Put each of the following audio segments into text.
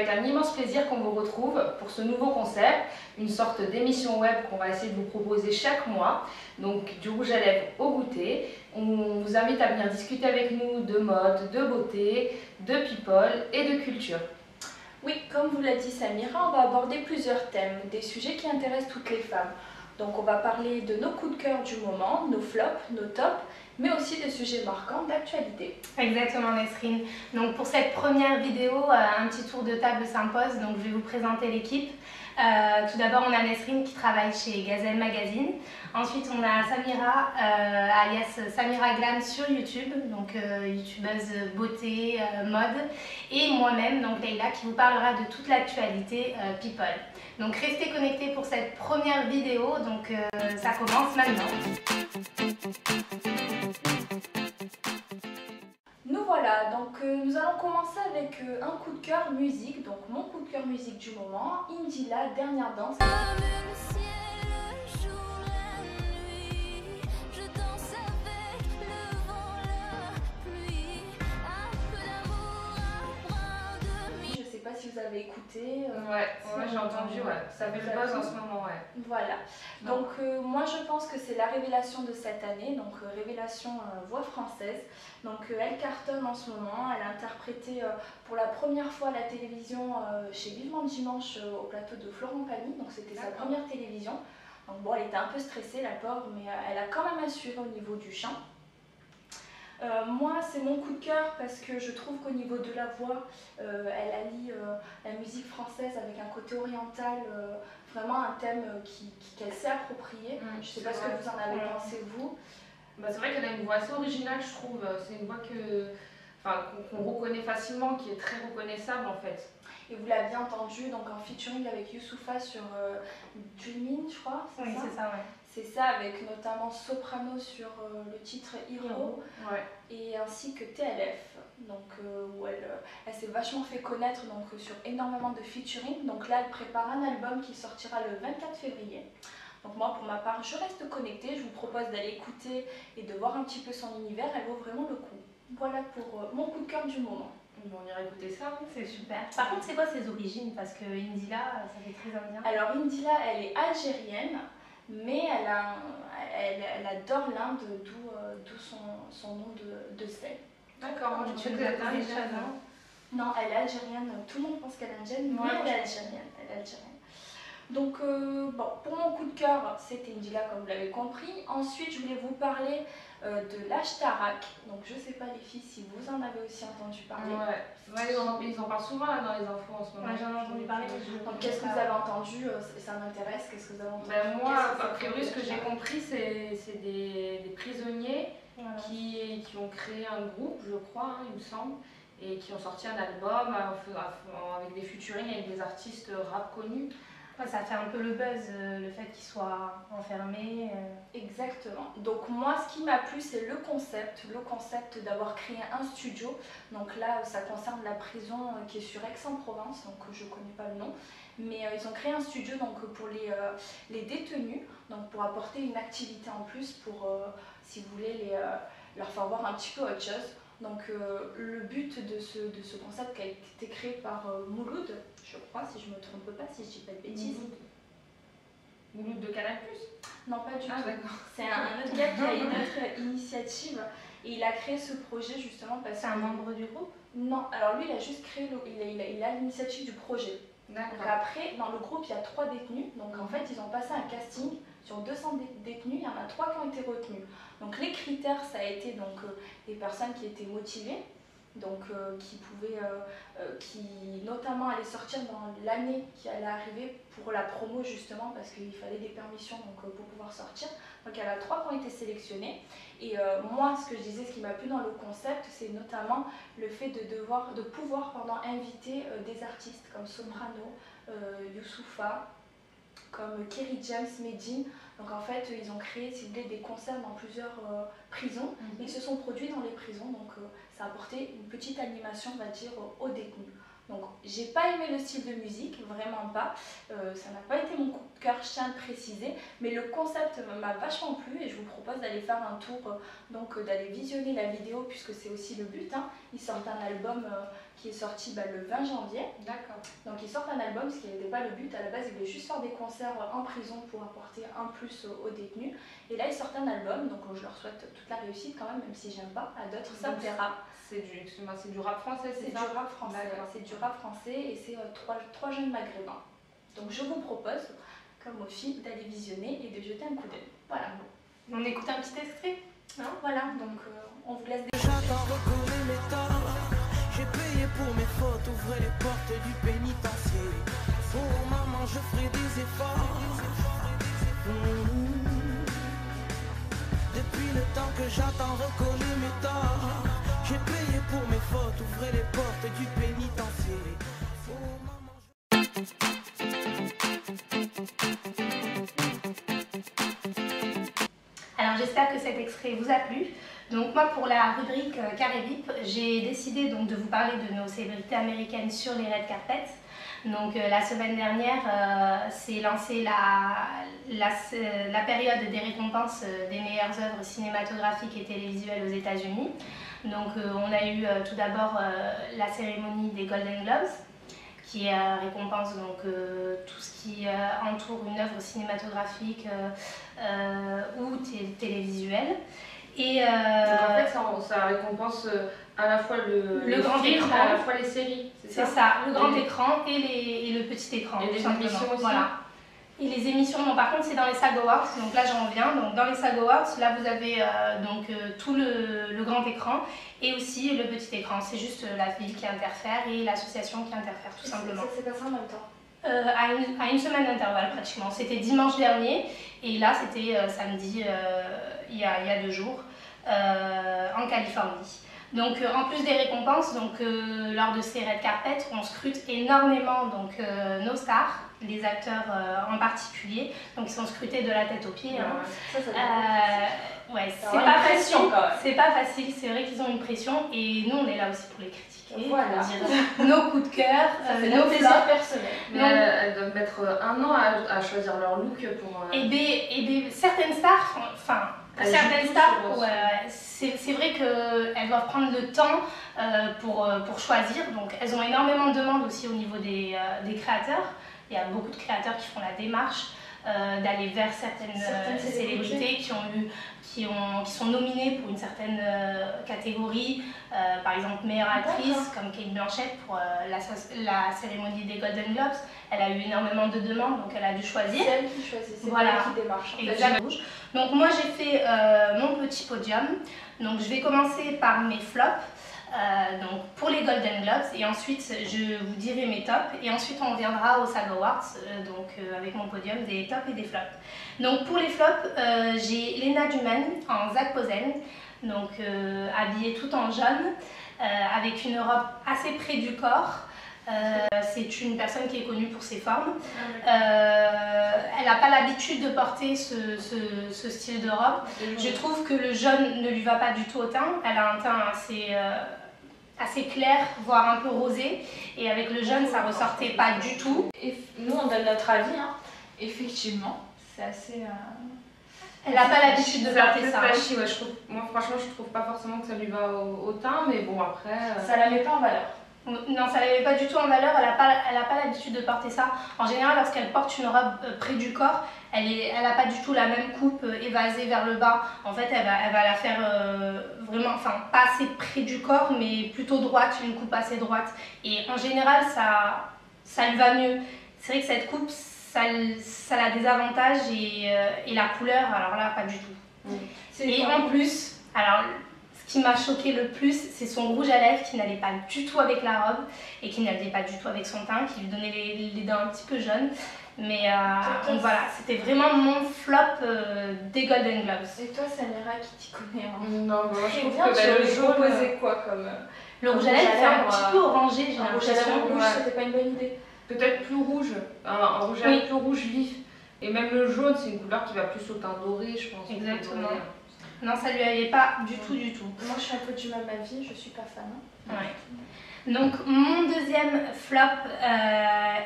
avec un immense plaisir qu'on vous retrouve pour ce nouveau concept, une sorte d'émission web qu'on va essayer de vous proposer chaque mois, donc du rouge à lèvres au goûter. On vous invite à venir discuter avec nous de mode, de beauté, de people et de culture. Oui, comme vous l'a dit Samira, on va aborder plusieurs thèmes, des sujets qui intéressent toutes les femmes. Donc on va parler de nos coups de cœur du moment, nos flops, nos tops, mais aussi des sujets marquants d'actualité. Exactement Nesrine. Donc pour cette première vidéo, un petit tour de table s'impose, donc je vais vous présenter l'équipe. Tout d'abord on a Nesrine qui travaille chez Gazelle Magazine. Ensuite on a Samira, alias Samira Glam sur YouTube, donc youtubeuse beauté, mode. Et moi-même, donc Leïla, qui vous parlera de toute l'actualité people. Donc restez connectés pour cette première vidéo, donc ça commence maintenant. Nous voilà, donc nous allons commencer avec un coup de cœur musique, donc mon coup de cœur musique du moment, Indila, Dernière danse. Si vous avez écouté. Ouais, j'ai entendu, ça fait le buzz en ce moment, Voilà. Donc moi je pense que c'est la révélation de cette année, donc révélation voix française. Donc elle cartonne en ce moment, elle a interprété pour la première fois à la télévision chez Vivement Dimanche au plateau de Florent Pagny, donc c'était sa première télévision. Donc bon, elle était un peu stressée la pauvre, mais elle a quand même assuré au niveau du chant. Moi, c'est mon coup de cœur parce que je trouve qu'au niveau de la voix, elle allie la musique française avec un côté oriental, vraiment un thème qu'elle sait approprier. Je ne sais pas ce que vous en avez pensé, vous. Bah, c'est vrai qu'elle a une voix assez originale, je trouve. C'est une voix qu'on reconnaît facilement, qui est très reconnaissable en fait. Et vous l'aviez entendu donc en featuring avec Youssoupha sur Dreamin', je crois. Oui, c'est ça, ouais. C'est ça, avec notamment Soprano sur le titre Hero, et ainsi que TLF, donc, où elle s'est vachement fait connaître donc, sur énormément de featuring. Donc là, elle prépare un album qui sortira le 24 février. Donc moi, pour ma part, je reste connectée. Je vous propose d'aller écouter et de voir un petit peu son univers. Elle vaut vraiment le coup. Voilà pour mon coup de cœur du moment. On ira écouter ça, c'est super. Par contre, c'est quoi ses origines? Parce que Indila, ça fait très indien. Alors Indila, elle est algérienne. Mais elle adore l'Inde, d'où son nom de scène. D'accord, je sais que elle est algérienne. Non, elle est algérienne. Tout le monde pense qu'elle est indienne, mais elle est algérienne. Donc, bon, pour mon coup de cœur, c'était Indila, comme vous l'avez compris. Ensuite, je voulais vous parler de l'Ashtarak. Donc, je ne sais pas, les filles, si vous en avez aussi entendu parler. Ils en parlent souvent là, dans les infos en ce moment. J'en ai entendu parler. Donc, qu'est-ce que vous avez entendu? Ça m'intéresse. Qu'est-ce que vous avez entendu? Moi, a priori, ce que j'ai compris, c'est des prisonniers qui ont créé un groupe, je crois, il me semble, et qui ont sorti un album avec des featuring avec des artistes rap connus. Ça fait un peu le buzz, le fait qu'ils soient enfermés. Exactement. Donc moi, ce qui m'a plu, c'est le concept d'avoir créé un studio. Donc là, ça concerne la prison qui est sur Aix-en-Provence, donc je ne connais pas le nom. Mais ils ont créé un studio donc, pour les détenus, donc pour apporter une activité en plus pour, si vous voulez, leur faire voir un petit peu autre chose. Donc le but de ce concept qui a été créé par Mouloud, je crois, si je ne me trompe pas, si je dis pas de bêtises. Mouloud de Canal+? Non, pas du tout. D'accord. C'est un autre gars qui a une autre initiative et il a créé ce projet justement parce que... C'est un membre du groupe? Non, alors lui il a juste créé, il a l'initiative du projet. Donc après, dans le groupe, il y a 3 détenus. Donc en fait, ils ont passé un casting sur 200 détenus. Il y en a 3 qui ont été retenus. Donc les critères, ça a été donc, des personnes qui étaient motivées, donc qui notamment allaient sortir dans l'année qui allait arriver pour la promo justement parce qu'il fallait des permissions donc, pour pouvoir sortir. Donc il y en a 3 qui ont été sélectionnés. Et moi, ce que je disais, ce qui m'a plu dans le concept, c'est notamment le fait de pouvoir inviter des artistes comme Soprano, Youssoupha, comme Kerry James, Medine. Donc en fait, ils ont créé, si vous voulez, des concerts dans plusieurs prisons. Ils se sont produits dans les prisons, donc ça a apporté une petite animation, on va dire, aux détenus. Donc j'ai pas aimé le style de musique, vraiment pas. Ça n'a pas été mon coup de cœur, je tiens à le préciser. Mais le concept m'a vachement plu et je vous propose d'aller faire un tour, d'aller visionner la vidéo puisque c'est aussi le but. Hein. Ils sortent un album qui est sorti le 20 janvier. D'accord. Donc ils sortent un album, ce qui n'était pas le but. À la base, ils voulaient juste faire des concerts en prison pour apporter un plus aux détenus. Et là, ils sortent un album, donc je leur souhaite toute la réussite quand même si j'aime pas. À d'autres, ça plaira. C'est du rap français, c'est ça? C'est du rap français, c'est du rap français et c'est trois jeunes maghrébins. Donc je vous propose, comme aux filles, d'aller visionner et de jeter un coup d'œil. Voilà. On écoute un petit extrait? Non, voilà, donc on vous laisse. J'attends reconnaître mes torts. J'ai payé pour mes fautes, ouvrez les portes du pénitencier. Pour maman, je ferai des efforts. Depuis le temps que j'attends reconnaître mes torts. J'ai payé pour mes fautes, ouvrez les portes du pénitencier. Pour maman, Alors j'espère que cet extrait vous a plu. Donc moi pour la rubrique Carré VIP, j'ai décidé donc de vous parler de nos célébrités américaines sur les red carpets. Donc la semaine dernière s'est lancée la période des récompenses des meilleures œuvres cinématographiques et télévisuelles aux États-Unis. Donc on a eu tout d'abord la cérémonie des Golden Globes, qui récompense donc tout ce qui entoure une œuvre cinématographique ou télévisuelle. Et donc en fait ça récompense à la fois le grand film, écran, à la fois les séries, c'est ça, le grand écran et le petit écran. Et tout les simplement. émissions aussi. Voilà. Et les émissions, non, par contre c'est dans les SAG Awards, donc là j'en reviens. Donc dans les SAG Awards, là vous avez tout le grand écran et aussi le petit écran. C'est juste la ville qui interfère et l'association qui interfère tout simplement. Ça s'est passé en même temps? À une semaine d'intervalle pratiquement. C'était dimanche dernier et là c'était samedi il y a 2 jours en Californie. Donc en plus des récompenses, donc, lors de ces red carpets, on scrute énormément donc, nos stars, les acteurs en particulier, donc ils sont scrutés de la tête aux pieds. Hein. Ouais, c'est pas facile, c'est pas facile, c'est vrai qu'ils ont une pression et nous on est là aussi pour les critiquer, voilà. pour dire nos coups de cœur, nos plaisirs personnels. Mais elles doivent mettre 1 an à choisir leur look pour... Et certaines stars, enfin, pour certaines stars, c'est vrai qu'elles doivent prendre le temps pour choisir, donc elles ont énormément de demandes aussi au niveau des créateurs. Il y a beaucoup de créateurs qui font la démarche d'aller vers certaines célébrités qui sont nominées pour une certaine catégorie, par exemple meilleure actrice comme Kate Blanchett pour la cérémonie des Golden Globes. Elle a eu énormément de demandes, donc elle a dû choisir. C'est elle qui choisit, c'est voilà. elle qui démarche. Exactement. Donc moi j'ai fait mon petit podium. Donc je vais commencer par mes flops. Donc pour les Golden Globes et ensuite je vous dirai mes tops et ensuite on reviendra aux SAG Awards avec mon podium des tops et des flops. Donc pour les flops, j'ai Lena Duman en Zac Posen, donc habillée tout en jaune avec une robe assez près du corps. C'est une personne qui est connue pour ses formes. Elle n'a pas l'habitude de porter ce style de robe. Je trouve que le jaune ne lui va pas du tout au teint. Elle a un teint assez clair, voire un peu rosé. Et avec le jaune, ça ressortait pas du tout. Et nous, on donne notre avis. Hein. Effectivement, c'est assez... Elle n'a pas l'habitude de porter ça. Flashy, ouais, moi franchement, je trouve pas forcément que ça lui va au teint, mais bon après... Ça la met pas en valeur. Non, ça ne la met pas du tout en valeur, elle n'a pas l'habitude de porter ça. En général, lorsqu'elle porte une robe près du corps, elle n'a pas du tout la même coupe évasée vers le bas. En fait, elle va la faire vraiment, enfin pas assez près du corps, mais plutôt droite, une coupe assez droite. Et en général, ça lui va mieux. C'est vrai que cette coupe, ça a des avantages et la couleur, alors là, pas du tout. Et en plus, alors... Ce qui m'a choqué le plus, c'est son rouge à lèvres qui n'allait pas du tout avec la robe et qui n'allait pas du tout avec son teint, qui lui donnait les dents un petit peu jaunes. Mais donc voilà, c'était vraiment mon flop des Golden Globes. Et toi, Samira, qui t'y connaît hein? Non, moi je trouve bien, que le jaune... proposé quoi comme... Le rouge à lèvres, c'est un petit peu orangé, j'ai l'impression. Le rouge, c'était pas une bonne idée. Peut-être plus rouge, un rouge à lèvres plus rouge vif. Et même le jaune, c'est une couleur qui va plus au teint doré, je pense. Exactement. Non, ça lui allait pas du tout, du tout. Moi, je suis un peu du même avis, je suis pas fan. Ouais. Donc, mon deuxième flop,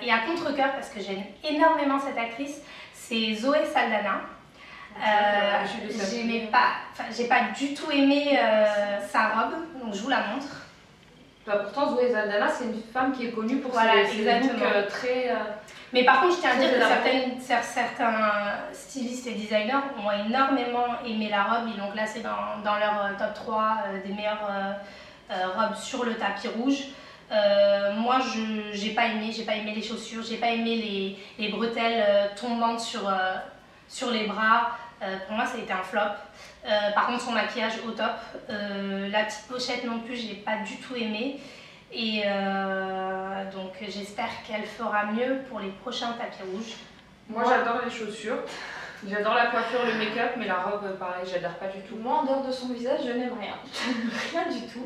et à contre-cœur, parce que j'aime énormément cette actrice, c'est Zoé Saldana. J'ai pas du tout aimé sa robe, donc je vous la montre. Bah, pourtant, Zoé Saldana, c'est une femme qui est connue pour voilà, ses looks très... Mais par contre, je tiens à dire que certains stylistes et designers ont énormément aimé la robe. Ils l'ont classée dans leur top 3 des meilleures robes sur le tapis rouge. Moi, j'ai pas aimé les chaussures, j'ai pas aimé les bretelles tombantes sur les bras. Pour moi, ça a été un flop. Par contre, son maquillage au top. La petite pochette non plus, j'ai pas du tout aimé. Et donc j'espère qu'elle fera mieux pour les prochains tapis rouges. Moi j'adore les chaussures, j'adore la coiffure, le make-up, mais la robe pareil, j'adore pas du tout. Moi en dehors de son visage, je n'aime rien. Rien du tout.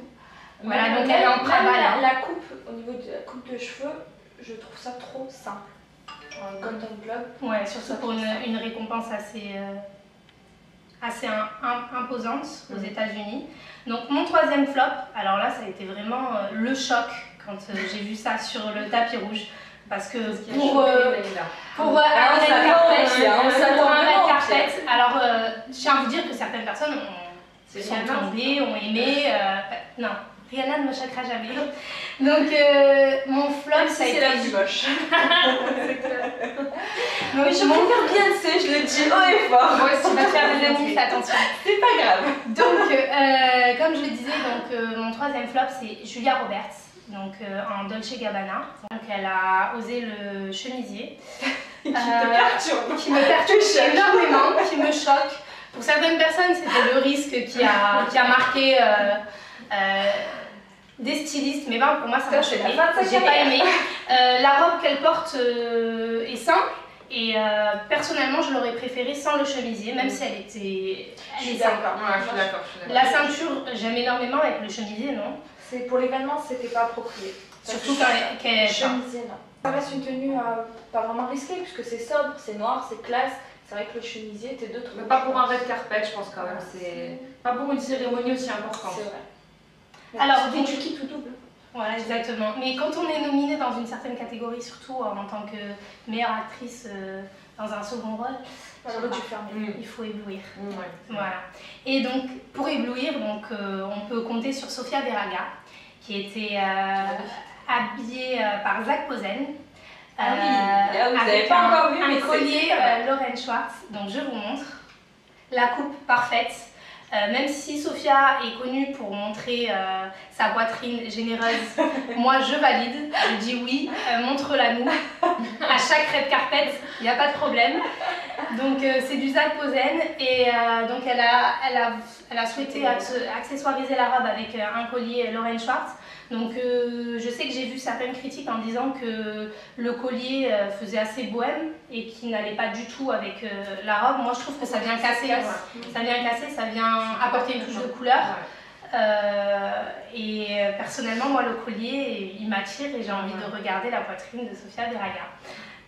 Voilà, donc elle est en travail. La coupe, au niveau de la coupe de cheveux, je trouve ça trop simple. Golden Globe. Ouais, surtout pour une récompense assez imposante aux États-Unis. Donc mon troisième flop, alors là ça a été vraiment le choc quand j'ai vu ça sur le tapis rouge. Parce que pour un red carpet, alors je tiens à vous dire que certaines personnes sont tombées, ont aimé. Non, Rihanna ne me choquera jamais. Donc mon flop, ça a été... C'est la plus moche. Donc, mais je préfère Beyoncé, je le dis haut et fort. Moi aussi, tu vas faire des amis, fais attention. C'est pas grave. Donc, comme je le disais, mon troisième flop, c'est Julia Roberts, donc, en Dolce Gabbana. Donc, elle a osé le chemisier. Qui me perturbe énormément, qui me choque. Pour certaines personnes, c'était le risque qui a marqué des stylistes, mais ben, pour moi, ça m'a choqué. J'ai pas aimé. La robe qu'elle porte est simple. Et personnellement, je l'aurais préférée sans le chemisier, même si elle est simple. Je suis d'accord. La ceinture, j'aime énormément avec le chemisier, non? Pour l'événement, c'était pas approprié. Surtout quand elle... Chemisier, non. Ça reste une tenue pas vraiment risquée, puisque c'est sobre, c'est noir, c'est classe. C'est vrai que le chemisier était deux trucs. Mais pas pour un red carpet, je pense quand même. C'est pas pour une cérémonie aussi importante. C'est vrai. Alors, donc tu quittes tout double. Voilà, exactement. Mais quand on est nominé dans une certaine catégorie, surtout en tant que meilleure actrice dans un second rôle, il faut éblouir. Voilà. Et donc, pour éblouir, on peut compter sur Sofia Vergara, qui était habillée par Zac Posen. Vous n'avez pas encore vu, un collier Lauren Schwartz. Donc, je vous montre. La coupe parfaite. Même si Sofia est connue pour montrer sa poitrine généreuse, moi je valide, je dis oui, montre-la nous. À chaque red carpet, il n'y a pas de problème. Donc c'est du Zac Posen et donc elle a souhaité accessoiriser la robe avec un collier Lauren Schwartz. Donc je sais que j'ai vu certaines critiques en disant que le collier faisait assez bohème et qu'il n'allait pas du tout avec la robe. Moi je trouve que ça vient casser, ça vient apporter une touche de couleur. Et personnellement moi le collier il m'attire et j'ai envie de regarder la poitrine de Sofia Vergara.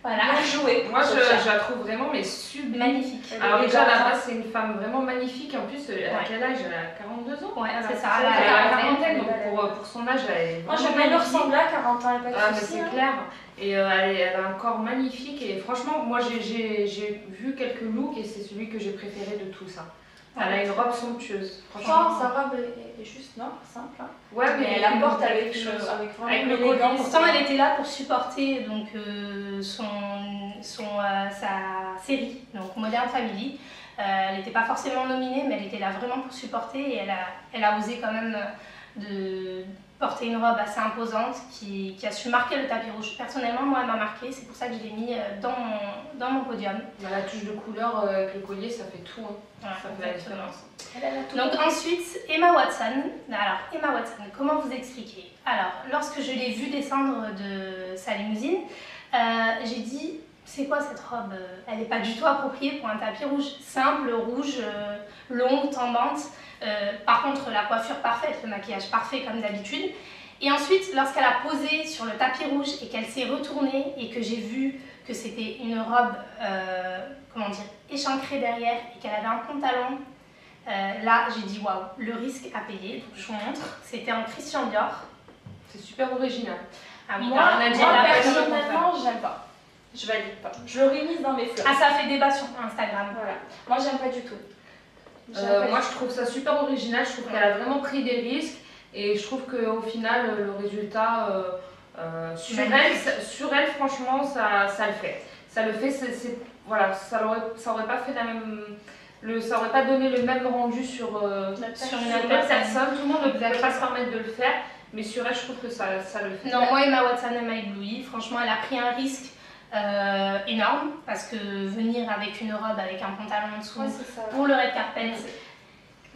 Voilà. Bien joué. Moi je la trouve vraiment sublime. Magnifique. Alors déjà là-bas c'est une femme vraiment magnifique. En plus à quel âge? Elle a 42 ans. Ouais, c'est ça. Elle a la quarantaine, donc pour son âge elle est moi j'aime bien lui ressembler à 40 ans, elle est pas mais c'est clair. Et elle a un corps magnifique et franchement moi j'ai vu quelques looks et c'est celui que j'ai préféré de tout ça. Elle a une robe somptueuse. Franchement, sa robe est juste noire, simple. Hein. Ouais, mais elle la porte avec vraiment l'élégance. Pourtant, elle était là pour supporter donc, sa série, donc Modern Family. Elle n'était pas forcément nominée, mais elle était là vraiment pour supporter et elle a osé quand même de porter une robe assez imposante qui a su marquer le tapis rouge. Personnellement, moi, elle m'a marqué, c'est pour ça que je l'ai mis dans mon podium. La touche de couleur avec le collier, ça fait tout. Hein. Ouais, ça fait la différence. Donc ensuite, Emma Watson. Alors, Emma Watson, comment vous expliquer? Alors, lorsque je l'ai vue descendre de sa limousine, j'ai dit, c'est quoi cette robe? Elle n'est pas du tout appropriée pour un tapis rouge. Simple, rouge, longue, tombante. Par contre, la coiffure parfaite, le maquillage parfait comme d'habitude. Et ensuite, lorsqu'elle a posé sur le tapis rouge et qu'elle s'est retournée et que j'ai vu que c'était une robe, comment dire, échancrée derrière et qu'elle avait un pantalon Là, j'ai dit waouh, le risque à payer. Donc, je vous montre. C'était en Christian Dior. C'est super original. Ah oui, Moi, on a dit la personnellement, j'aime pas. Je valide pas. Je l'aurais mise dans mes fleurs. Ah, ça a fait débat sur Instagram. Voilà. Moi, j'aime pas du tout. Moi, je trouve ça super original. Je trouve qu'elle a vraiment pris des risques. Et je trouve qu'au final, le résultat, sur elle, franchement, ça le fait. Ça le fait, voilà, ça aurait pas fait la même... ça aurait pas donné le même rendu sur une autre personne. Tout le monde ne pouvait pas se permettre de le faire. Mais sur elle, je trouve que ça le fait. Non, moi, Emma Watson, elle m'a ébloui. Franchement, elle a pris un risque énorme. Parce que venir avec une robe, avec un pantalon en dessous, pour le red carpet...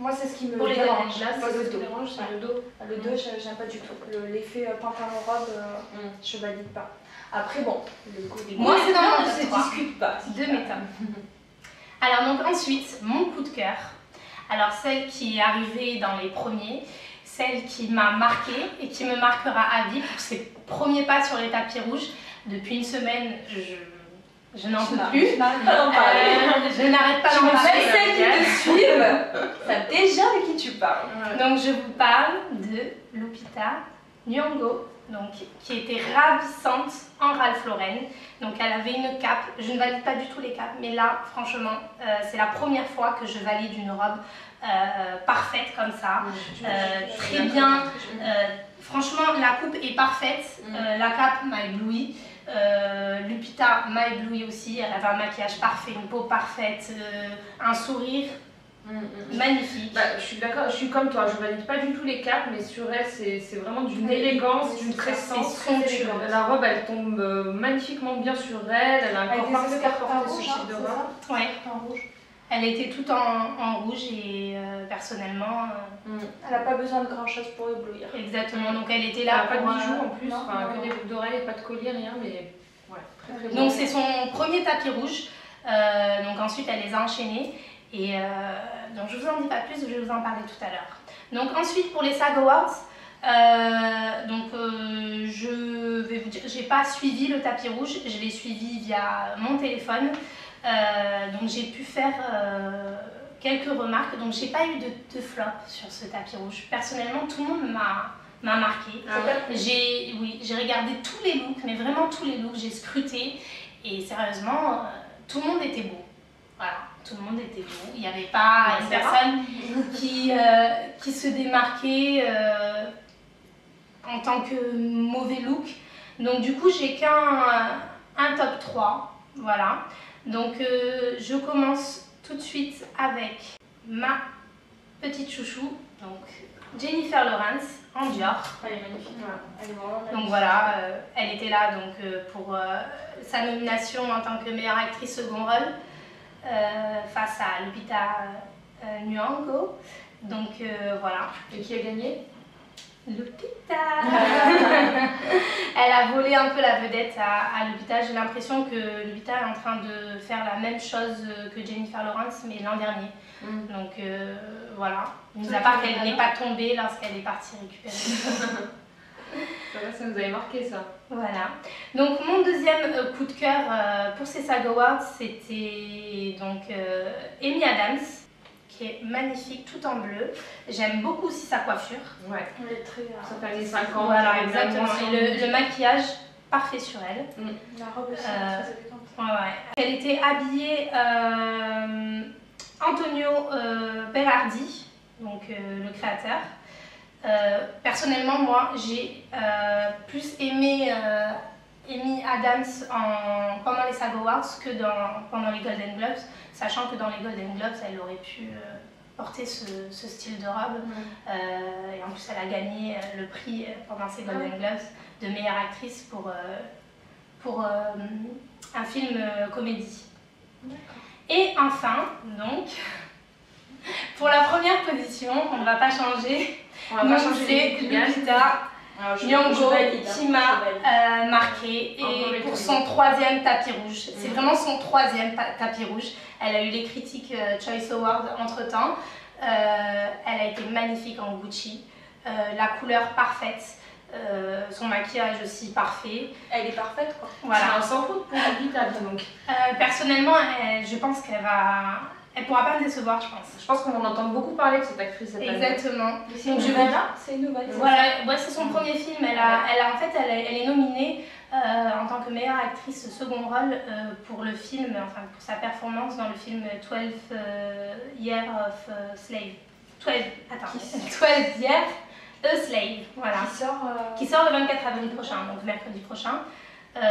Moi, c'est ce qui me pour les dérange. là, Pas c'est le ce qui dos. dérange, c'est le dos. Le dos, j'aime pas du tout. L'effet pantalon-robe, je valide pas. Après, bon, le goût des Moi, c'est dans mon ne top se 3. discute pas. De mes tops. Alors, donc ensuite, mon coup de cœur. Alors, celle qui est arrivée dans les premiers, celle qui m'a marquée et qui me marquera à vie pour ses premiers pas sur les tapis rouges. Depuis une semaine, je n'en peux plus. Je n'arrête pas d'en parler. Je n'arrête pas d'en parler. Celles qui te suivent, savent déjà de qui tu parles. Donc je vous parle de Lupita Nyong'o, donc, qui était ravissante en Ralph Lauren. Donc elle avait une cape, je ne valide pas du tout les capes, mais là franchement c'est la première fois que je valide une robe parfaite comme ça, très bien. Franchement la coupe est parfaite, la cape m'a ébloui. Lupita m'a ébloui aussi, elle avait un maquillage parfait, une peau parfaite, un sourire magnifique. Je suis d'accord, je suis comme toi, je valide pas du tout les capes, mais sur elle c'est vraiment d'une élégance, d'une présence. La robe elle tombe magnifiquement bien sur elle, elle a un corps parfait pour porter ce type de robe. Ouais. En rouge. Elle était toute en rouge et personnellement... Elle n'a pas besoin de grand chose pour éblouir. Exactement, donc elle était là Elle pour... pas de bijoux en plus, que des boucles d'oreilles, pas de collier, rien, mais ouais, très Donc c'est son premier tapis rouge, donc ensuite elle les a enchaînés et donc je vous en dis pas plus, je vais vous en parler tout à l'heure. Donc ensuite pour les SAG Awards, je vais vous dire, j'ai pas suivi le tapis rouge, je l'ai suivi via mon téléphone. Donc j'ai pu faire quelques remarques, donc j'ai pas eu de flop sur ce tapis rouge. Personnellement, tout le monde m'a marqué. J'ai regardé tous les looks, mais vraiment tous les looks, j'ai scruté et sérieusement, tout le monde était beau. Voilà, tout le monde était beau. Il n'y avait pas une personne qui se démarquait en tant que mauvais look. Donc du coup, j'ai qu'un top 3, voilà. Donc je commence tout de suite avec ma petite chouchou, donc Jennifer Lawrence en Dior. Elle est magnifique, elle est vraiment magnifique. Donc voilà, elle était là donc, pour sa nomination en tant que meilleure actrice second rôle face à Lupita Nyong'o. Donc voilà. Et qui a gagné? Lupita. Elle a volé un peu la vedette à Lupita. J'ai l'impression que Lupita est en train de faire la même chose que Jennifer Lawrence, mais l'an dernier. Donc voilà. Mis à part qu'elle n'est pas tombée lorsqu'elle est partie récupérer. Ça nous avait marqué ça. Voilà. Donc mon deuxième coup de cœur pour ces SAG Awards, c'était donc Amy Adams, qui est magnifique, tout en bleu. J'aime beaucoup aussi sa coiffure. Ouais. Elle est très... Ça fait années 50. Voilà, exactement. Et le maquillage, parfait sur elle. La robe aussi est très élégante. Ouais. Elle était habillée Antonio Berardi, donc le créateur. Personnellement, moi, j'ai plus aimé Amy Adams pendant les SAG Awards que pendant les Golden Globes, sachant que dans les Golden Globes, elle aurait pu porter ce style de robe. Et en plus, elle a gagné le prix pendant ces Golden Globes de meilleure actrice pour un film comédie. Et enfin, donc, pour la première position, on ne va pas changer. C'est Lupita Nyong'o qui m'a marqué et pour son troisième tapis rouge. C'est vraiment son troisième tapis rouge. Elle a eu les critiques Choice Award entre temps. Elle a été magnifique en Gucci. La couleur parfaite. Son maquillage aussi parfait. Elle est parfaite quoi. Voilà. C'est un sans faute pour Lupita donc. Personnellement, je pense qu'elle Elle pourra pas me décevoir, je pense. Je pense qu'on en entend beaucoup parler de cette actrice cette année. Exactement. C'est une nouvelle, c'est une nouvelle. Voilà, ouais, c'est son premier film. Elle est nominée en tant que meilleure actrice second rôle pour le film, enfin pour sa performance dans le film 12 Years of Slave. 12 Years a Slave, voilà. Qui sort le 24 avril prochain, donc mercredi prochain. Ouais.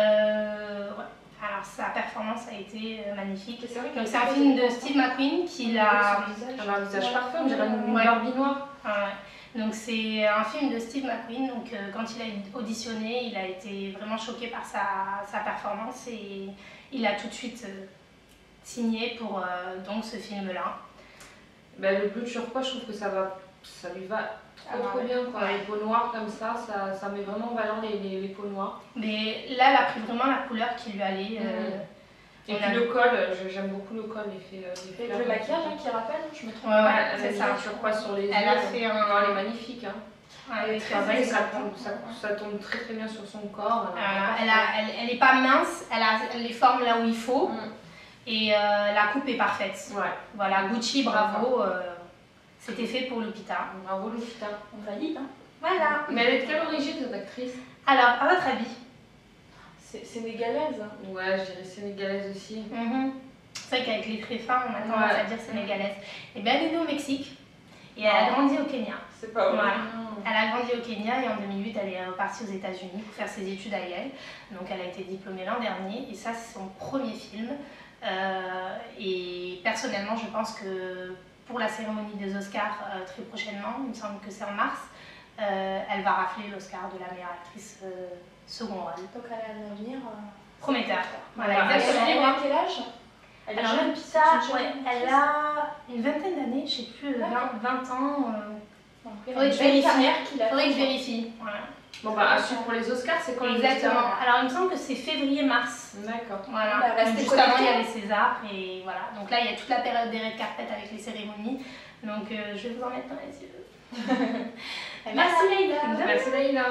Alors sa performance a été magnifique. Donc c'est un film de Steve McQueen qui a un visage parfait, on dirait une Barbie noire. Ouais. Donc c'est un film de Steve McQueen. Donc quand il a auditionné, il a été vraiment choqué par sa performance et il a tout de suite signé pour donc ce film-là. Ben, le bleu turquoise, je trouve que ça lui va trop bien. Quoi. Les peaux noires comme ça met vraiment en valeur les peaux noires. Mais là, elle a pris vraiment la couleur qui lui allait. Et puis le col, j'aime beaucoup le col, l'effet. Avec le maquillage qui rappelle, je me trompe. Ouais, c'est ça. Turquoise sur les yeux. Elle a fait un. Elle est magnifique. Hein. Ouais, pareil, ça tombe très très bien sur son corps. Elle est pas mince, elle a les formes là où il faut. Et la coupe est parfaite. Ouais. Voilà, Gucci, bravo. C'était fait pour Lupita. Bravo Lupita. On valide, hein. Voilà. Mais elle est de quelle origine cette actrice? Alors, à votre avis? Sénégalaise. Ouais, je dirais sénégalaise aussi. C'est vrai qu'avec les traits fins, on a tendance à dire sénégalaise. Et bien, elle est née au Mexique et elle a grandi au Kenya. C'est pas vrai. Voilà. Elle a grandi au Kenya et en 2008, elle est repartie aux États-Unis pour faire ses études à Yale. Donc, elle a été diplômée l'an dernier et ça, c'est son premier film. Et personnellement, je pense que pour la cérémonie des Oscars très prochainement, il me semble que c'est en mars, elle va rafler l'Oscar de la meilleure actrice second rôle. Donc elle a un avenir prometteur. Voilà, exactement. Elle a quel âge? Elle Alors jeune, Lupita, elle a une vingtaine d'années, je ne sais plus, 20 ans. Faudrait que je vérifie. Voilà. Bon bah à suivre pour les Oscars, c'est quand? Exactement. Alors il me semble que c'est février-mars. D'accord. Voilà. Donc, juste avant il y a les Césars et voilà. Donc là il y a toute la période des red carpet avec les cérémonies. Donc je vais vous en mettre dans les yeux. Merci Leïla. Merci Leïla.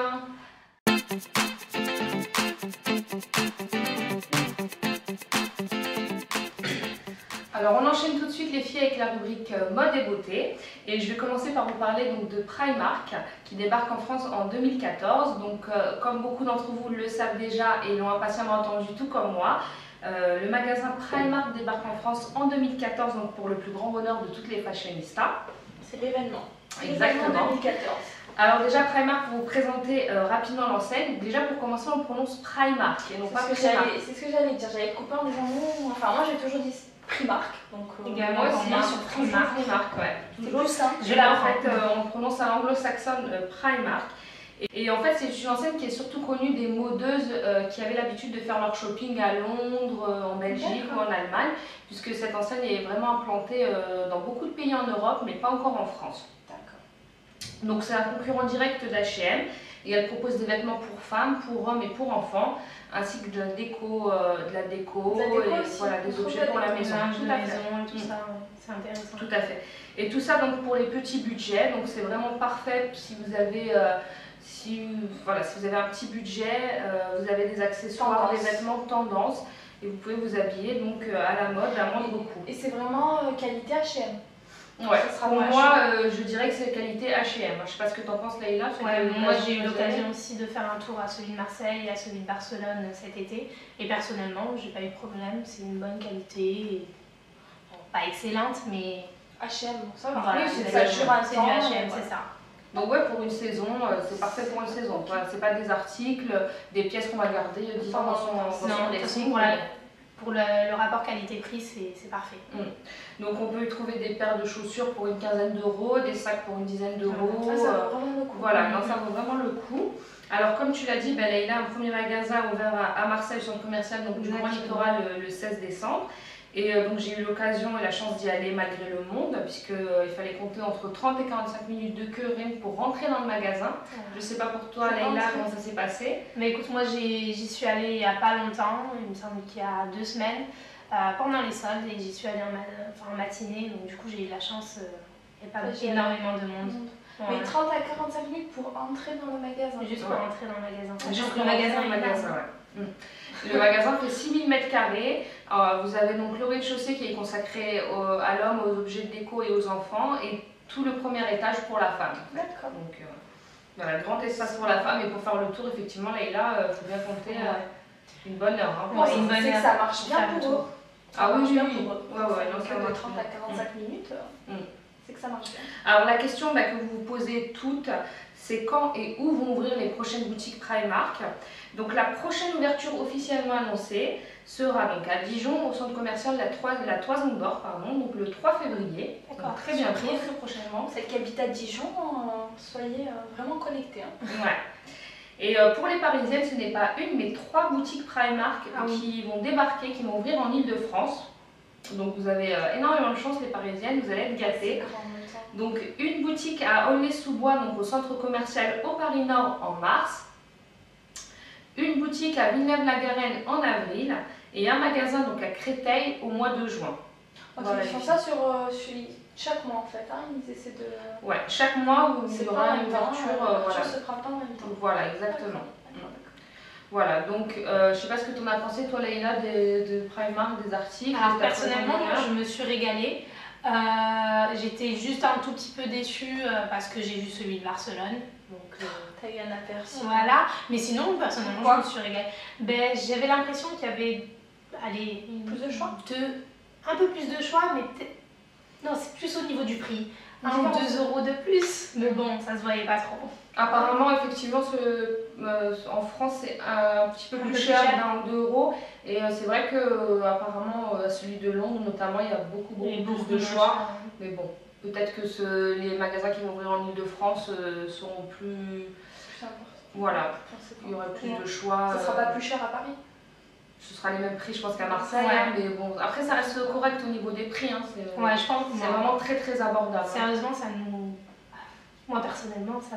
Alors on enchaîne tout de suite les filles avec la rubrique mode et beauté et je vais commencer par vous parler donc de Primark qui débarque en France en 2014. Donc comme beaucoup d'entre vous le savent déjà et l'ont impatiemment entendu tout comme moi, le magasin Primark débarque en France en 2014 donc pour le plus grand bonheur de toutes les fashionistas. C'est l'événement. Exactement. 2014. Alors déjà Primark, pour vous présenter rapidement l'enseigne, déjà pour commencer on prononce Primark et non pas Primark. C'est ce que j'allais dire, j'avais coupé en disant non, enfin moi j'ai toujours dit Primark, donc également moi aussi sur Primark, ouais. C'est plus simple. Là en fait on prononce à l'anglo-saxonne Primark. Et en fait c'est une enseigne qui est surtout connue des modeuses qui avaient l'habitude de faire leur shopping à Londres, en Belgique ou en Allemagne, puisque cette enseigne est vraiment implantée dans beaucoup de pays en Europe mais pas encore en France. Donc c'est un concurrent direct d'H&M et elle propose des vêtements pour femmes, pour hommes et pour enfants, ainsi que de la déco, et voilà, des objets pour la maison. Tout à fait. Tout ça, c'est intéressant. Tout à fait. Et tout ça donc pour les petits budgets, donc c'est vraiment parfait si vous avez vous avez un petit budget, vous avez des accessoires, des vêtements tendance et vous pouvez vous habiller donc à la mode, à moindre coût. Et c'est vraiment qualité H&M. Ouais, pour moi, je dirais que c'est qualité H&M. Je sais pas ce que tu en penses, Leïla. Moi, j'ai eu l'occasion aussi de faire un tour à celui de Marseille et à celui de Barcelone cet été. Et personnellement, j'ai pas eu de problème. C'est une bonne qualité. Bon, pas excellente, mais. H&M, ça va. Voilà, c'est du H&M, c'est ça. Donc ouais, pour une saison, c'est parfait pour une saison. Voilà, c'est pas des articles, des pièces qu'on va garder 10 ans dans son lessive. Pour le rapport qualité-prix, c'est parfait. Donc on peut y trouver des paires de chaussures pour une quinzaine d'euros, des sacs pour une dizaine d'euros. Ça vaut vraiment le coup. Voilà, non, ça vaut vraiment le coup. Alors comme tu l'as dit, Leïla, un premier magasin ouvert à Marseille, centre commercial donc, du Grand Littoral le 16 décembre. Et donc j'ai eu l'occasion et la chance d'y aller malgré le monde, puisqu'il fallait compter entre 30 et 45 minutes de queue rien que pour rentrer dans le magasin. Je sais pas pour toi, Leïla, comment ça s'est passé? Mais écoute, moi j'y suis allée il n'y a pas longtemps, il me semble qu'il y a 2 semaines, pendant les soldes, et j'y suis allée en matinée, donc du coup j'ai eu la chance, il n'y a pas énormément de monde. Mais 30 à 45 minutes pour entrer dans le magasin. Juste pour entrer dans le magasin. Juste le magasin, ouais. Le magasin fait 6000 m². Vous avez donc le rez-de-chaussée qui est consacré à l'homme, aux objets de déco et aux enfants, et tout le premier étage pour la femme. D'accord. Donc voilà, grand espace pour la femme, et pour faire le tour, effectivement, Leïla, il faut bien compter une bonne heure. Hein, Moi, c'est que ça marche bien pour eux. Ah oui, bien oui. pour eux. Donc, de 30 à 45 minutes, c'est que ça marche bien. Alors la question que vous vous posez toutes, c'est quand et où vont ouvrir les prochaines boutiques Primark. Donc la prochaine ouverture officiellement annoncée sera donc à Dijon, au centre commercial la Toison d'Or, donc le 3 février. D'accord, très bien, très prochainement. Celles qui habitent à Dijon, soyez vraiment connectés. Hein. Ouais. Et pour les Parisiennes, ce n'est pas une, mais 3 boutiques Primark qui vont débarquer, qui vont ouvrir en Île-de-France. Donc vous avez énormément de chance, les Parisiennes, vous allez être gâtées. Donc une boutique à Aulnay-sous-Bois, donc au centre commercial au Paris Nord en mars. Une boutique à Villeneuve-la-Garenne en avril. Et un magasin donc à Créteil au mois de juin. Voilà, ils font ça sur chaque mois en fait, hein, ils essaient de... Ouais, chaque mois il y aura une ouverture. Voilà. Ce printemps en même temps. Voilà, exactement. Voilà, donc je sais pas ce que tu en as pensé toi Leïla de Primark, des articles. Alors personnellement, moi je me suis régalée. J'étais juste un tout petit peu déçue parce que j'ai vu celui de Barcelone. Donc, t'as eu un aperçu. Voilà, mais sinon personnellement je me suis régalée. Ben, j'avais l'impression qu'il y avait plus de choix. Un peu plus de choix, mais non, c'est plus au niveau du prix. 1 ou 2 € de plus, mais bon, ça se voyait pas trop. Apparemment, effectivement, en France, c'est un petit peu plus cher, d'1 ou 2 €. Et c'est vrai que apparemment, celui de Londres, notamment, il y a beaucoup plus de choix. Mais bon, peut-être que les magasins qui vont ouvrir en Ile-de-France seront plus... Voilà, il y aura plus de choix. Ça sera pas plus cher à Paris? Ce sera les mêmes prix, je pense, qu'à Marseille. Hein, mais bon, après, ça reste correct au niveau des prix. Hein, ouais, je pense. C'est vraiment très abordable. Sérieusement, ça nous... Moi, personnellement, ça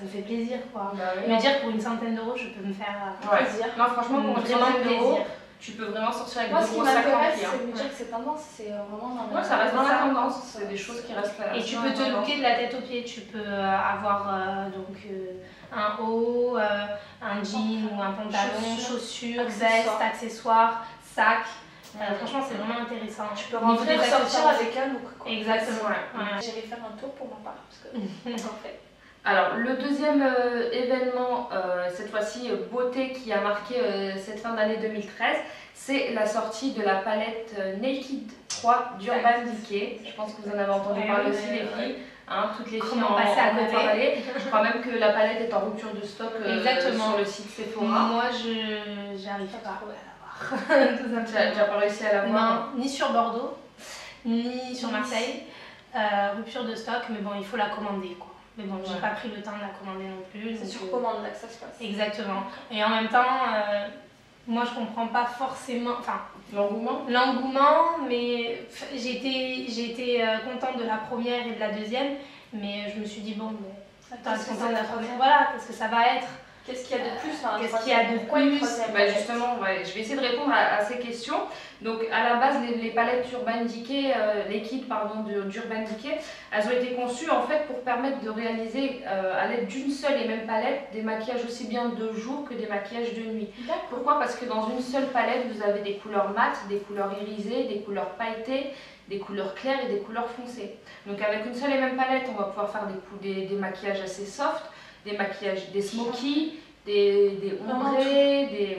me fait plaisir, quoi. Bah, oui. Me dire pour une centaine d'euros, je peux me faire plaisir. Non, franchement, pour une centaine d'euros, tu peux vraiment sortir avec 2,50 €. Moi, ce qui m'intéresse, c'est de me dire que c'est tendance, c'est vraiment dans ça reste dans la tendance. C'est des choses qui restent là. Et tu peux te looker de la tête aux pieds. Tu peux avoir un haut, un jean ou un pantalon, chaussures, veste, accessoires, sac. Franchement, c'est vraiment intéressant. Tu peux rentrer et sortir avec un look. Exactement. J'irai faire un tour pour ma part parce que en fait. Alors, le deuxième événement, cette fois-ci beauté, qui a marqué cette fin d'année 2013, c'est la sortie de la palette Naked 3 d'Urban Decay. Je pense que vous en avez entendu parler aussi, les filles. Hein, toutes les filles en parler. Je crois même que la palette est en rupture de stock sur le site Sephora. Moi, j'arrive pas à l'avoir. Tu n'as pas réussi à l'avoir? Non, ni sur Bordeaux, ni sur Marseille. Rupture de stock, mais bon, il faut la commander, quoi. Mais bon, j'ai pas pris le temps de la commander non plus. C'est sur commande là que ça se passe. Exactement. Et en même temps, moi je comprends pas forcément. Enfin, l'engouement, mais j'ai été contente de la première et de la deuxième, mais je me suis dit, bon, contente de la première. Voilà, qu'est-ce que ça va être? Qu'est-ce qu'il y a de plus? Qu'est-ce qu'il y a de plus? Justement, je vais essayer de répondre à ces questions. Donc, à la base, les palettes Urban Decay, les kits d'Urban Decay, elles ont été conçues en fait pour permettre de réaliser à l'aide d'une seule et même palette des maquillages aussi bien de jour que des maquillages de nuit. Pourquoi? Parce que dans une seule palette, vous avez des couleurs mates, des couleurs irisées, des couleurs pailletées, des couleurs claires et des couleurs foncées. Donc, avec une seule et même palette, on va pouvoir faire des maquillages assez soft, des maquillages, des smokies, des ombrés,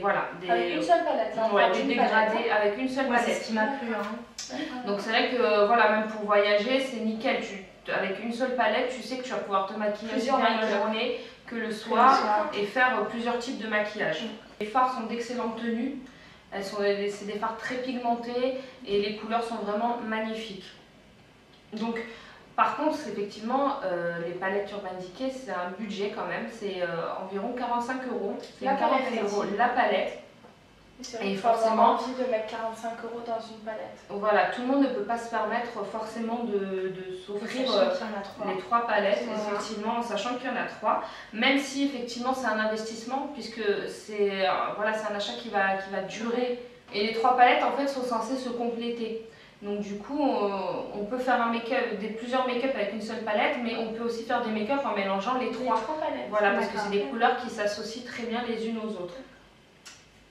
avec une seule palette. Des dégradés avec une seule palette. C'est ce qui m'a plu. Hein. Donc c'est vrai que voilà, même pour voyager, c'est nickel. Avec une seule palette, tu sais que tu vas pouvoir te maquiller aussi bien la journée que le soir et faire plusieurs types de maquillage. Les fards sont d'excellente tenue. C'est des fards très pigmentés et les couleurs sont vraiment magnifiques. Donc, par contre, effectivement, les palettes Urban Decay, c'est un budget quand même, c'est environ 45 €. C'est 40 € la palette. Et forcément, envie de mettre 45 € dans une palette. Voilà, tout le monde ne peut pas se permettre forcément de s'offrir les 3 palettes, effectivement, en sachant qu'il y en a 3. Même si effectivement c'est un investissement, puisque c'est un achat qui va durer. Et les 3 palettes en fait sont censées se compléter. Donc du coup, on peut faire plusieurs make-up avec une seule palette, mais on peut aussi faire des make-up en mélangeant les 3 palettes. Voilà, parce que c'est des couleurs qui s'associent très bien les unes aux autres.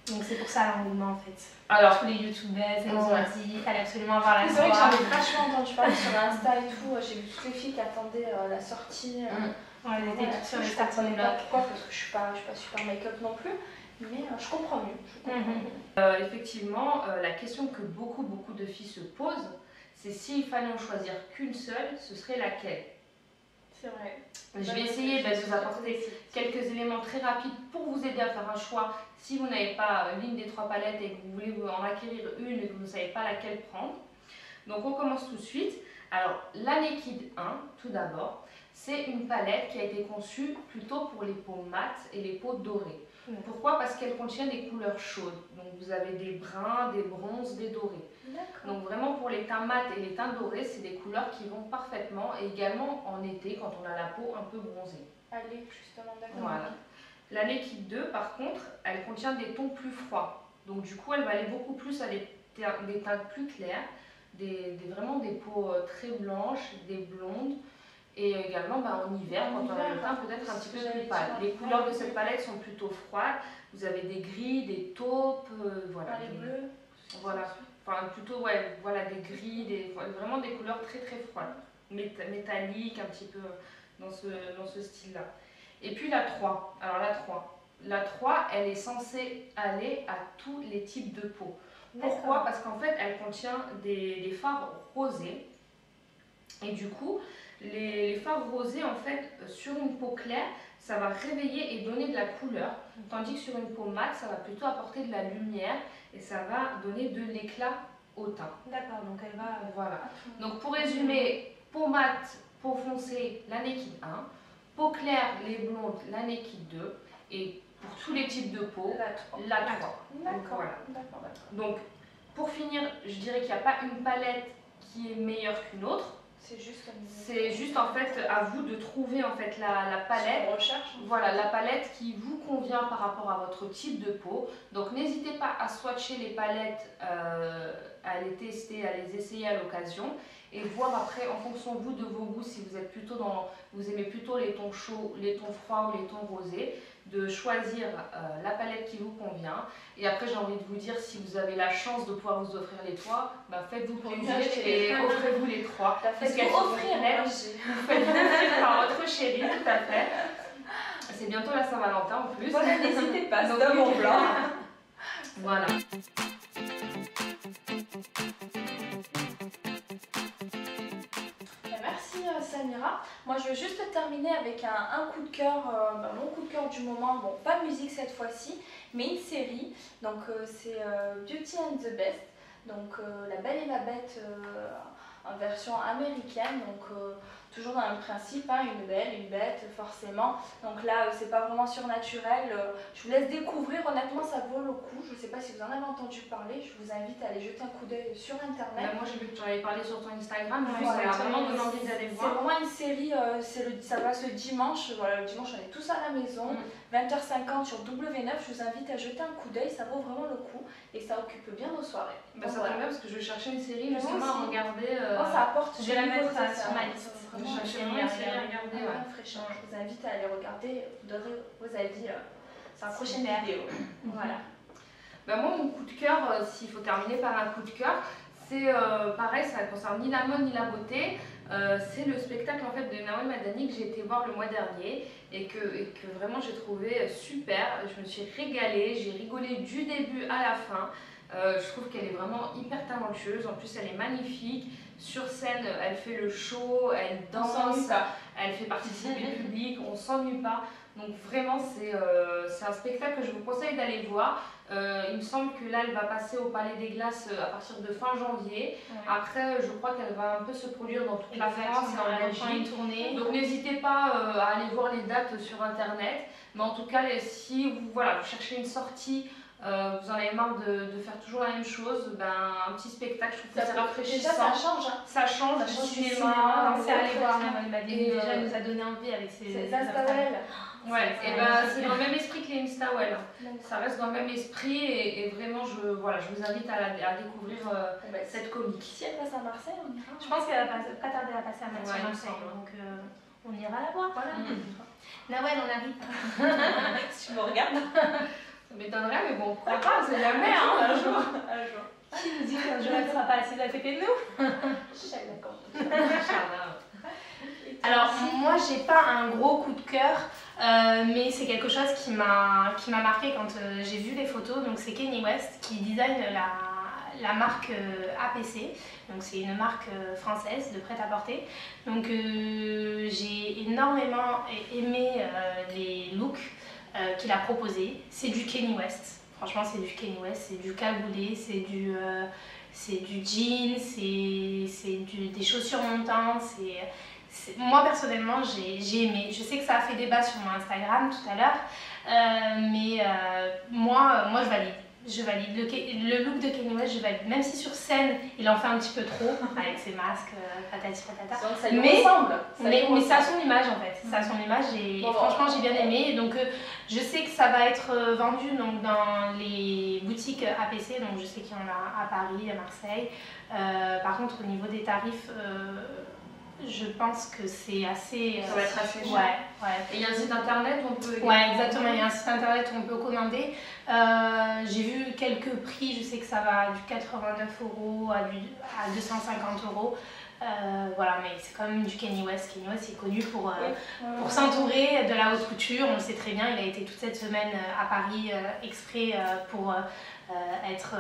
Donc c'est pour ça l'engouement en fait. Alors, Tous les youtubeuses nous ont dit qu'il fallait absolument avoir la C'est vrai que j'en ai soirée. vachement entendu parler sur Insta et tout. J'ai vu toutes les filles qui attendaient la sortie. Ouais, elles étaient toutes sur les je starting comprenais pas blocks. pourquoi, parce que je suis pas super make-up non plus. Mais je comprends mieux. effectivement, la question que beaucoup de filles se posent, c'est s'il fallait en choisir qu'une seule, ce serait laquelle? C'est vrai. Je vais essayer de vous apporter quelques éléments très rapides pour vous aider à faire un choix. Si vous n'avez pas l'une des 3 palettes et que vous voulez en acquérir une et que vous ne savez pas laquelle prendre. Donc on commence tout de suite. Alors la Naked 1, tout d'abord, c'est une palette qui a été conçue plutôt pour les peaux mates et les peaux dorées. Pourquoi? Parce qu'elle contient des couleurs chaudes. Donc vous avez des bruns, des bronzes, des dorés. Donc vraiment pour les teints mat et les teints dorés, c'est des couleurs qui vont parfaitement, et également en été quand on a la peau un peu bronzée. Allez, justement, d'accord. Voilà. La Naked 2 par contre, elle contient des tons plus froids. Donc du coup elle va aller beaucoup plus à des teintes plus claires, vraiment des peaux très blanches, des blondes. Et également en hiver, quand on a le teint peut-être un petit peu plus pâle. Les couleurs de cette palette sont plutôt froides. Vous avez des gris, des taupes, voilà. Les bleus. Voilà. Enfin, plutôt, ouais, voilà, des gris, vraiment des couleurs très froides, métalliques, un petit peu dans ce style-là. Et puis la 3, alors la 3, elle est censée aller à tous les types de peau. Pourquoi? Parce qu'en fait, elle contient des fards rosés. Et du coup, les fards rosés, en fait, sur une peau claire, ça va réveiller et donner de la couleur, tandis que sur une peau mate, ça va plutôt apporter de la lumière et ça va donner de l'éclat au teint. D'accord, donc elle va... Voilà. Donc pour résumer, peau mate, peau foncée, la Naked 1, peau claire, les blondes, la Naked 2, et pour tous les types de peau, la 3. D'accord. Voilà. D'accord. Donc pour finir, je dirais qu'il n'y a pas une palette qui est meilleure qu'une autre. C'est juste en fait à vous de trouver en fait la palette. Recherche. Voilà, la palette qui vous convient par rapport à votre type de peau. Donc n'hésitez pas à swatcher les palettes, à les tester, à les essayer à l'occasion et voir après en fonction vous de vos goûts si vous êtes plutôt vous aimez plutôt les tons chauds, les tons froids ou les tons rosés, de choisir la palette qui vous convient. Et après j'ai envie de vous dire, si vous avez la chance de pouvoir vous offrir les 3, faites-vous plaisir et offrez-vous les 3. Faites-vous offrir, vous faites offrir par votre chérie, tout à fait. C'est bientôt la Saint-Valentin en plus. Voilà, n'hésitez pas, Donc, c'est mon blanc. Voilà. Merci Samira. Moi je veux juste terminer avec un coup de cœur, mon coup de cœur du moment. Bon, pas musique cette fois-ci, mais une série. Donc c'est Beauty and the Beast. Donc La Belle et la Bête en version américaine. Donc toujours dans le même principe, hein, une belle, une bête forcément. Donc là c'est pas vraiment surnaturel. Je vous laisse découvrir, honnêtement ça vaut le coup. Je sais pas si vous en avez entendu parler. Je vous invite à aller jeter un coup d'œil sur internet. Moi j'ai vu que tu en avais parlé sur ton Instagram, Ouais, ça m'a vraiment donné envie d'aller voir. C'est vraiment une série, ça passe le dimanche. Voilà, le dimanche on est tous à la maison, 20h50 sur W9. Je vous invite à jeter un coup d'œil, ça vaut vraiment le coup et ça occupe bien nos soirées. Ça tombe bien parce que je cherchais une série justement à regarder. Ça apporte. Je vais la mettre sur ma liste. Je cherchais vraiment une série à regarder. Je vous invite à aller regarder, vous donnerez vos avis sur la prochaine vidéo. Voilà. Moi mon coup de cœur, s'il faut terminer par un coup de cœur, c'est pareil, ça ne concerne ni la mode ni la beauté. C'est le spectacle en fait de Nawal Madani que j'ai été voir le mois dernier et que vraiment j'ai trouvé super. Je me suis régalée, j'ai rigolé du début à la fin. Je trouve qu'elle est vraiment hyper talentueuse, en plus elle est magnifique. Sur scène, elle fait le show, elle danse, elle fait participer le public, on s'ennuie pas. Donc vraiment c'est un spectacle que je vous conseille d'aller voir. Il me semble que là elle va passer au Palais des Glaces à partir de fin janvier. Après je crois qu'elle va un peu se produire dans toute la France et en Belgique. Donc n'hésitez pas à aller voir les dates sur internet. Mais en tout cas si vous cherchez une sortie, vous en avez marre de faire toujours la même chose, un petit spectacle, je trouve que c'est rafraîchissant. Déjà, ça change. Ça change du cinéma. C'est allé voir Nawal Madani, déjà elle nous a donné envie avec ses Instawell. Ouais, et c'est dans le même esprit que les Instawell. Ça reste dans le même esprit et vraiment, je vous invite à découvrir cette comique. Si elle passe à Marseille, on ira. Je pense qu'elle va pas tarder à passer à Marseille, donc on ira la voir. Voilà. Nawal, on arrive. Si tu me regardes. Ça m'étonnerait, mais bon, pourquoi pas, on sait jamais, hein, un jour. Un jour. Qui nous dit qu'un jour elle ne sera pas assise à côté de nous? Alors moi j'ai pas un gros coup de cœur, mais c'est quelque chose qui m'a marqué quand j'ai vu les photos. Donc c'est Kanye West qui design la marque APC, donc c'est une marque française de prêt-à-porter. Donc j'ai énormément aimé les looks qu'il a proposés. C'est du Kanye West, franchement c'est du Kanye West, c'est du cagoulé, c'est du jean, c'est des chaussures montantes. Moi personnellement j'ai aimé. Je sais que ça a fait débat sur mon Instagram tout à l'heure, mais moi je valide. Le look de Kanye West, je valide. Même si sur scène il en fait un petit peu trop avec ses masques, patati patata. Ça lui ressemble. Mais ça a son image en fait. Ça a son image et franchement j'ai bien aimé. Donc je sais que ça va être vendu donc, dans les boutiques APC. Donc je sais qu'il y en a à Paris, à Marseille. Par contre au niveau des tarifs, je pense que c'est assez... Ça va être assez cher. Ouais. Et il y a un site internet où on peut... Ouais, exactement, il y a un site internet où on peut commander. J'ai vu quelques prix, je sais que ça va du 89 € à 250 €. Voilà, mais c'est quand même du Kanye West. Kanye West est connu pour s'entourer de la haute couture, on le sait très bien. Il a été toute cette semaine à Paris exprès pour être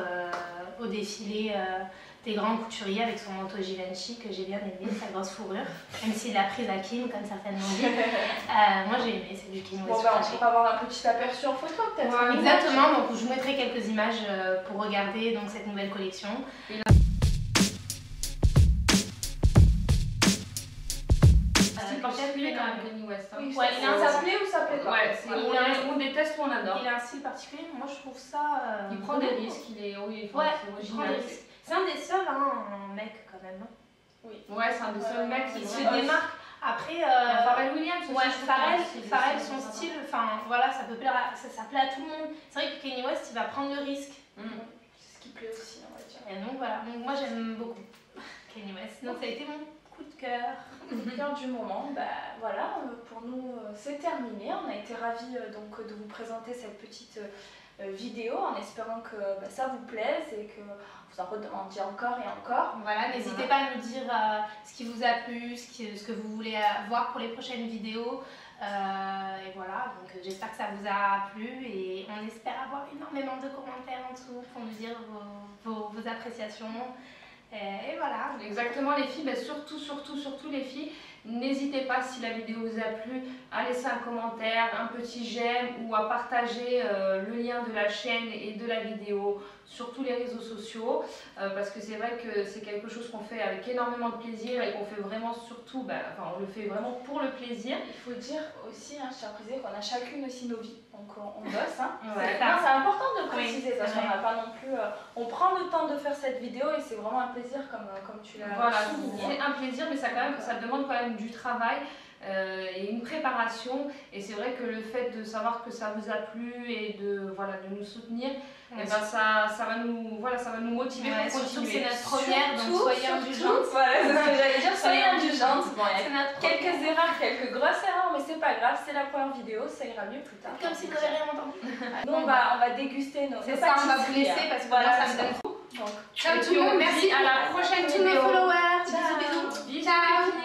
au défilé des grands couturiers avec son manteau Givenchy que j'ai bien aimé, sa grosse fourrure, même s'il l'a prise à Kim comme certaines l'ont dit. Moi j'ai aimé, c'est du Kanye West. Bon, on pourra avoir un petit aperçu en photo peut-être. Ouais, exactement, donc je vous mettrai quelques images pour regarder donc, cette nouvelle collection. C'est particulier quand même Kanye West. Hein. Oui, ça plaît ou ça plaît pas? Ouais, on déteste ou on adore. Il a un style particulier, moi je trouve ça... il prend des risques, il est original. C'est un des seuls mec quand même. Oui. Ouais, c'est un des seuls mecs qui se démarque. Après, Pharrell Williams aussi. Ouais, Pharrell, son style, enfin voilà, ça peut plaire, ça plaît à tout le monde. C'est vrai que Kanye West, il va prendre le risque. C'est ce qui plaît aussi, on va dire. Et donc voilà, donc moi j'aime beaucoup Kanye West. Donc ça a été mon coup de cœur. Coup de cœur du moment. Bah voilà, pour nous c'est terminé. On a été ravis donc de vous présenter cette petite vidéo en espérant que ça vous plaise et que vous en redemandiez encore et encore. Voilà, n'hésitez pas à nous dire ce qui vous a plu, ce que vous voulez voir pour les prochaines vidéos. Et voilà, donc j'espère que ça vous a plu et on espère avoir énormément de commentaires en dessous pour nous dire vos appréciations. Et voilà. Exactement les filles, surtout les filles, n'hésitez pas si la vidéo vous a plu à laisser un commentaire, un petit j'aime ou à partager le lien de la chaîne et de la vidéo sur tous les réseaux sociaux parce que c'est vrai que c'est quelque chose qu'on fait avec énormément de plaisir et qu'on fait vraiment surtout, on le fait vraiment pour le plaisir. Il faut dire aussi, je tiens à préciser qu'on a chacune aussi nos vies, donc on bosse. Ouais, c'est important de préciser oui, parce qu'on n'a pas non plus... on prend le temps de faire cette vidéo et c'est vraiment un plaisir comme tu l'as souligné. C'est un plaisir mais ça demande quand même du travail. Et une préparation et c'est vrai que le fait de savoir que ça vous a plu et de nous soutenir, ça va nous motiver pour continuer. Surtout que c'est notre première, donc soyez indulgentes. Voilà, c'est ce que j'allais dire, soyez indulgentes. Bon, il y a quelques erreurs, quelques grosses erreurs, mais c'est pas grave, c'est la première vidéo, ça ira mieux plus tard. Comme si vous n'avez rien entendu. Nous on va déguster nos C'est ça, on va vous laisser parce que ça me donne fou. Ciao tout le monde, merci, à la prochaine vidéo. Tous nos followers, bisous. Ciao.